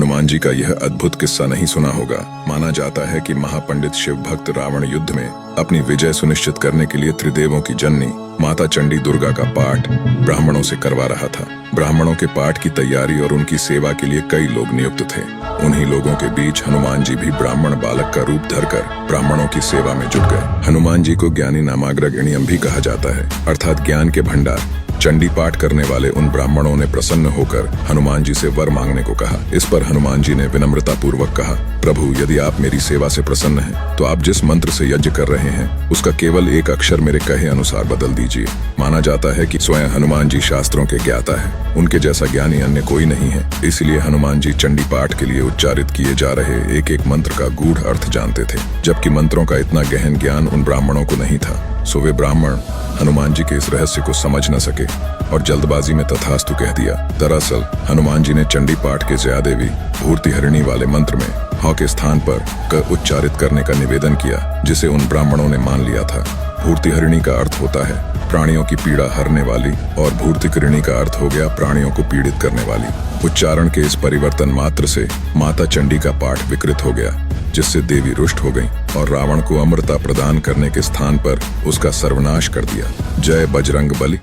हनुमान जी का यह अद्भुत किस्सा नहीं सुना होगा। माना जाता है कि महापंडित शिव भक्त रावण युद्ध में अपनी विजय सुनिश्चित करने के लिए त्रिदेवों की जननी माता चंडी दुर्गा का पाठ ब्राह्मणों से करवा रहा था। ब्राह्मणों के पाठ की तैयारी और उनकी सेवा के लिए कई लोग नियुक्त थे। उन्हीं लोगों के बीच हनुमान जी भी ब्राह्मण बालक का रूप धरकर ब्राह्मणों की सेवा में जुट गए। हनुमान जी को ज्ञानी नामाग्रगण्यम भी कहा जाता है, अर्थात ज्ञान के भंडार। चंडी पाठ करने वाले उन ब्राह्मणों ने प्रसन्न होकर हनुमान जी से वर मांगने को कहा। इस पर हनुमान जी ने विनम्रता पूर्वक कहा, प्रभु यदि आप मेरी सेवा से प्रसन्न हैं, तो आप जिस मंत्र से यज्ञ कर रहे हैं उसका केवल एक अक्षर मेरे कहे अनुसार बदल दीजिए। माना जाता है कि स्वयं हनुमान जी शास्त्रों के ज्ञाता है, उनके जैसा ज्ञानी अन्य कोई नहीं है। इसलिए हनुमान जी चंडी पाठ के लिए उच्चारित किए जा रहे एक एक मंत्र का गूढ़ अर्थ जानते थे, जबकि मंत्रों का इतना गहन ज्ञान उन ब्राह्मणों को नहीं था। सो वे ब्राह्मण हनुमान जी के इस रहस्य को समझ न सके और जल्दबाजी में तथास्तु कह दिया। दरअसल हनुमान जी ने चंडी पाठ के जयादेवी भूर्तिहरिणी वाले मंत्र में ह के स्थान पर क उच्चारित करने का निवेदन किया, जिसे उन ब्राह्मणों ने मान लिया था। भूर्तिहरिणी का अर्थ होता है प्राणियों की पीड़ा हरने वाली और भूर्तिकृणी का अर्थ हो गया प्राणियों को पीड़ित करने वाली। उच्चारण के इस परिवर्तन मात्र से माता चंडी का पाठ विकृत हो गया, जिससे देवी रुष्ट हो गईं और रावण को अमरता प्रदान करने के स्थान पर उसका सर्वनाश कर दिया। जय बजरंग बली।